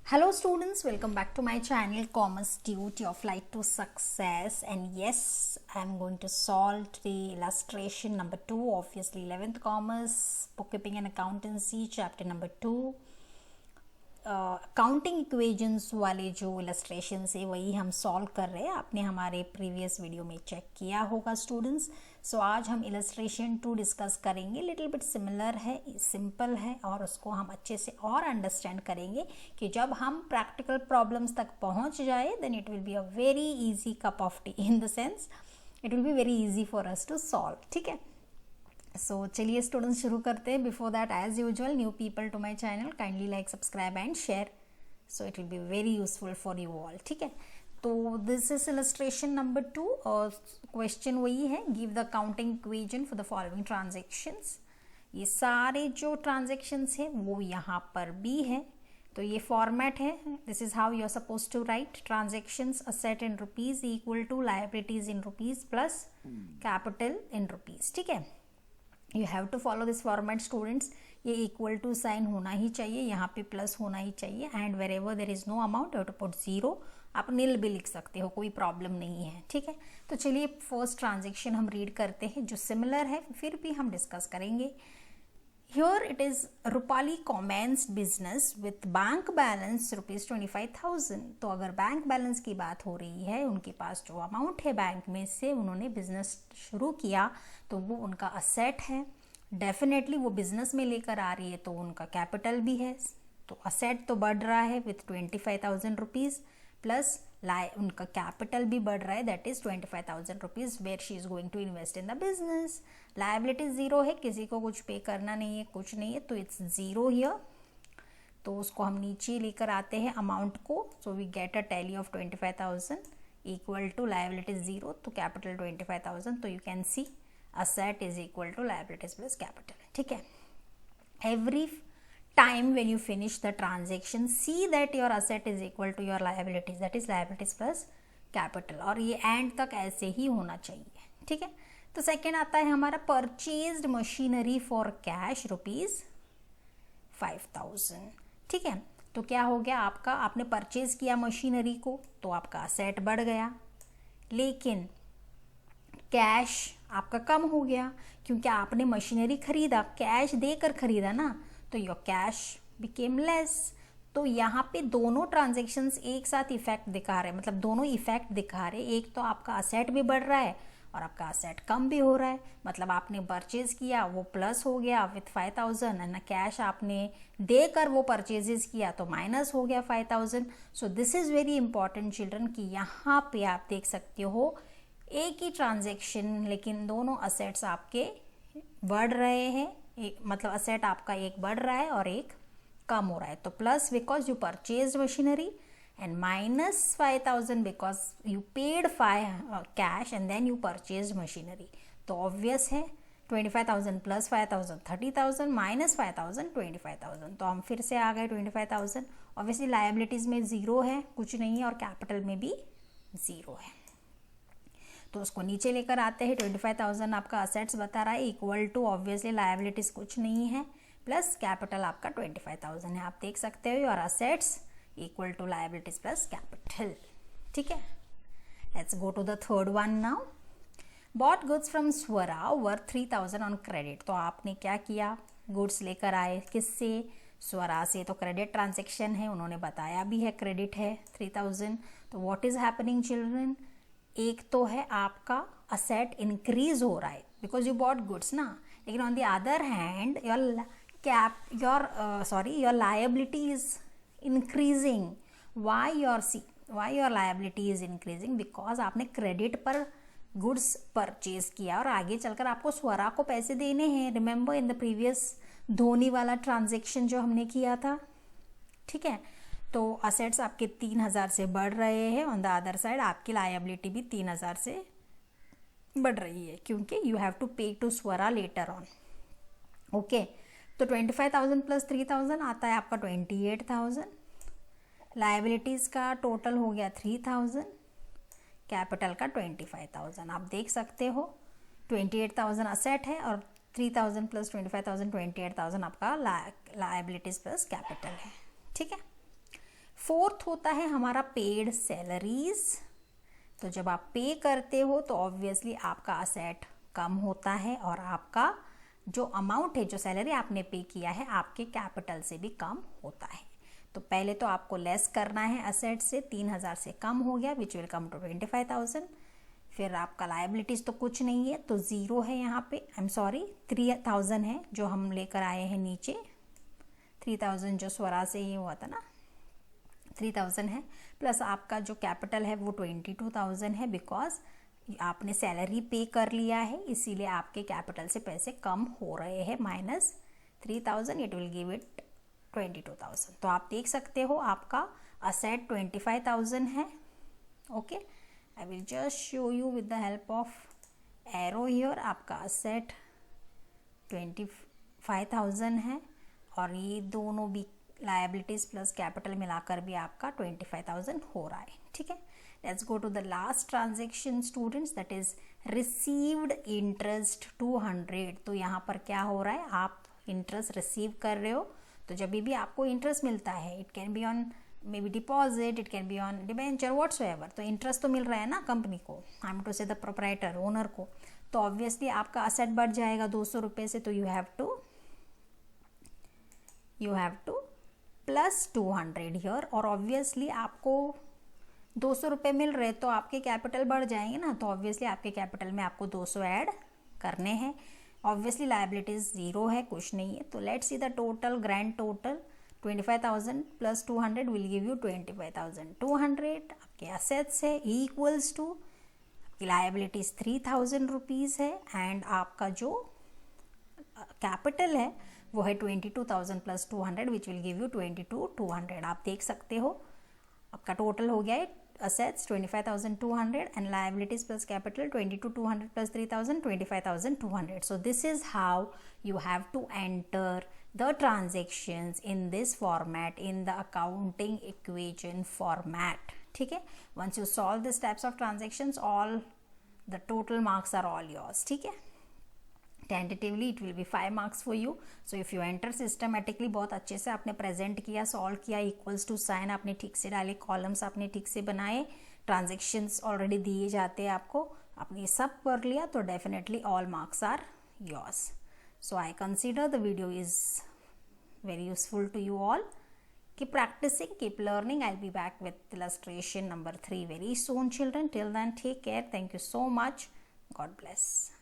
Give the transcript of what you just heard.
Hello students, welcome back to my channel Commerce Dude, your flight to success. And yes, I'm going to solve the illustration number 2, obviously 11th Commerce, Bookkeeping and Accountancy, chapter number 2. Accounting equations वाले जो illustration है वही हम solve कर रहे हैं. आपने हमारे प्रीवियस वीडियो में चेक किया होगा स्टूडेंट्स. सो आज हम इलस्ट्रेशन 2 डिस्कस करेंगे. लिटिल बिट सिमिलर है, सिंपल है और उसको हम अच्छे से और अंडरस्टैंड करेंगे कि जब हम प्रैक्टिकल प्रॉब्लम्स तक पहुंच जाए then it will be a very easy cup of tea. In the sense it will be very easy for us to solve. ठीक है, सो चलिए स्टूडेंट्स शुरू करते हैं. Before that as usual new people to my channel kindly like subscribe and share, so it will be very useful for you all. ठीक है, तो this is illustration number 2 और क्वेश्चन वही है, give the accounting equation for the following transactions. ये सारे जो transactions है वो यहाँ पर भी है. तो ये फॉर्मेट है. This is how you are suppose to write transactions asset in rupees equal to liabilities in rupees plus capital in rupees. ठीक है, you have to follow this format students. ये इक्वल टू साइन होना ही चाहिए, यहाँ पे plus होना ही चाहिए. And wherever there is no amount you have to put 0. आप नील भी लिख सकते हो, कोई प्रॉब्लम नहीं है. ठीक है, तो चलिए फर्स्ट ट्रांजेक्शन हम रीड करते हैं जो सिमिलर है, फिर भी हम डिस्कस करेंगे. Here it is Rupali commenced business with bank balance rupees 25,000. तो अगर बैंक बैलेंस की बात हो रही है, उनके पास जो अमाउंट है बैंक में से उन्होंने बिजनेस शुरू किया तो वो उनका असेट है. डेफिनेटली वो बिजनेस में लेकर आ रही है तो उनका कैपिटल भी है. तो असेट तो बढ़ रहा है विथ 25,000 रुपीज़ प्लस उनका कैपिटल भी बढ़ रहा है, that is 25,000 rupees where she is going to invest in the business. Liability 0 है, किसी को कुछ पे करना नहीं है, कुछ नहीं है, तो इट्स 0 हियर. तो उसको हम नीचे लेकर आते हैं अमाउंट को. So we get a tally of 25,000 equal to liability 0, तो कैपिटल 25,000. तो you can see asset is equal to liabilities plus capital. ठीक है, every time when you finish the transaction see that your asset is equal to your liabilities, that is liabilities plus capital. और ये and तक ऐसे ही होना चाहिए. ठीक है, तो सेकेंड आता है हमारा purchased machinery for cash rupees 5,000. ठीक है, तो क्या हो गया आपका, आपने परचेज किया मशीनरी को तो आपका असेट बढ़ गया, लेकिन कैश आपका कम हो गया क्योंकि आपने मशीनरी खरीदा, कैश देकर खरीदा ना, तो योर कैश बिकेम लेस. तो यहाँ पे दोनों ट्रांजेक्शन्स एक साथ इफेक्ट दिखा रहे हैं, मतलब दोनों इफेक्ट दिखा रहे हैं. एक तो आपका असेट भी बढ़ रहा है और आपका असेट कम भी हो रहा है. मतलब आपने परचेज किया वो प्लस हो गया विथ 5,000 एंड कैश आपने देकर वो परचेजेस किया तो माइनस हो गया 5,000. So this is very important children कि यहाँ पे आप देख सकते हो एक ही ट्रांजेक्शन लेकिन दोनों असेट्स आपके बढ़ रहे हैं. एक मतलब असेट आपका एक बढ़ रहा है और एक कम हो रहा है. तो plus because you purchase machinery and minus 5,000 because you paid 5 cash and then you purchase machinery. तो ऑब्वियस है 25,000 प्लस 5,000 30,000 माइनस 5,000 25,000. तो हम फिर से आ गए 25,000. ऑब्वियसली लायबिलिटीज में 0 है, कुछ नहीं है, और कैपिटल में भी 0 है. तो उसको नीचे लेकर आते हैं. 25,000 आपका असेट्स बता रहा है इक्वल टू ऑब्वियसली लायबिलिटीज कुछ नहीं है प्लस कैपिटल आपका 25,000 है. आप देख सकते हो your assets equal to liabilities plus capital. ठीक है, let's go to the third one now. Bought goods from Swara worth 3,000 on credit. तो आपने क्या किया, गुड्स लेकर आए किससे, स्वरा से. तो क्रेडिट ट्रांजेक्शन है, उन्होंने बताया भी है क्रेडिट है 3,000. तो व्हाट इज हैपनिंग चिल्ड्रन, एक तो है आपका असेट इंक्रीज हो रहा है बिकॉज यू बॉट गुड्स ना, लेकिन on the other hand your liability is increasing. Why your liability is increasing, because आपने क्रेडिट पर गुड्स परचेज किया और आगे चलकर आपको स्वरा को पैसे देने हैं. Remember in the previous Dhoni वाला ट्रांजेक्शन जो हमने किया था. ठीक है, तो असेट्स आपके 3,000 से बढ़ रहे हैं, ऑन द अदर साइड आपकी लायबिलिटी भी 3,000 से बढ़ रही है क्योंकि you have to pay to Swara later on. Okay, तो 25,000 प्लस 3,000 आता है आपका 28,000. लायबिलिटीज़ का टोटल हो गया 3,000, कैपिटल का 25,000. आप देख सकते हो 28,000 असेट है और 3,000 प्लस 25,000 28,000 आपका लायबिलिटीज़ प्लस कैपिटल है. ठीक है, फोर्थ होता है हमारा पेड सैलरीज। तो जब आप पे करते हो तो ऑब्वियसली आपका असेट कम होता है और आपका जो अमाउंट है, जो सैलरी आपने पे किया है, आपके कैपिटल से भी कम होता है। तो पहले तो आपको लेस करना है असेट से, 3,000 से कम हो गया विच विल कम टू 25,000। फिर आपका लायबिलिटीज तो कुछ नहीं है तो ज़ीरो है यहाँ पे, आई एम सॉरी 3,000 है जो हम लेकर आए हैं नीचे, 3,000 जो स्वरा से ही हुआ था ना, 3,000 है, प्लस आपका जो कैपिटल है वो 22,000 है बिकॉज आपने सैलरी पे कर लिया है, इसीलिए आपके कैपिटल से पैसे कम हो रहे हैं, minus 3,000 it will give it 22,000। तो आप देख सकते हो आपका असेट 25,000 है। Okay, I will just show you with the help of arrow here. आपका असेट 25,000 है और ये दोनों भी लायबिलिटीज प्लस कैपिटल मिलाकर भी आपका 25,000 हो रहा है। ठीक है, let's go to the last transaction students, that is received interest 200। तो यहाँ पर क्या हो रहा है, आप इंटरेस्ट रिसीव कर रहे हो। तो जब भी आपको इंटरेस्ट मिलता है, it can be on may be deposit, it can be on debenture, whatsoever, तो इंटरेस्ट तो मिल रहा है ना कंपनी को, आई एम टू से द प्रोप्राइटर, ओनर को। तो ऑब्वियसली आपका असेट बढ़ जाएगा 200 रुपये से, तो you have two plus 200 here. और ऑब्वियसली आपको 200 रुपये मिल रहे तो आपके कैपिटल बढ़ जाएंगे ना, तो ऑब्वियसली आपके कैपिटल में आपको 200 ऐड करने हैं। ऑब्वियसली लायबिलिटीज ज़ीरो है, कुछ नहीं है। तो let's see the total, grand total 25,000 plus 200 will give you 25,200। आपके असेट्स है इक्वल्स टू आपकी लायबिलिटीज 3,000 रुपीज़ है एंड आपका जो कैपिटल है वो है 22,000 plus 200 which will give you 22,200। आप देख सकते हो आपका टोटल हो गया है assets 25,200 and liabilities plus capital 22,200 plus 3,000 25,200. So this is how you have to enter the transactions in this format, in the accounting equation format. ठीक है, once you solve these types of transactions, all the total marks are all yours. ठीक है, tentatively it will B 5 marks for you. So if you enter systematically, बहुत अच्छे से आपने present किया, solve किया, इक्वल्स टू साइन आपने ठीक से डाले, कॉलम्स आपने ठीक से बनाए, ट्रांजेक्शन्स ऑलरेडी दिए जाते हैं आपको, आपने ये सब कर लिया, तो definitely all marks are yours. So I consider the video is very useful to you all. Keep practicing, keep learning. I'll be back with illustration number 3 very soon, children. Till then, take care. Thank you so much. God bless.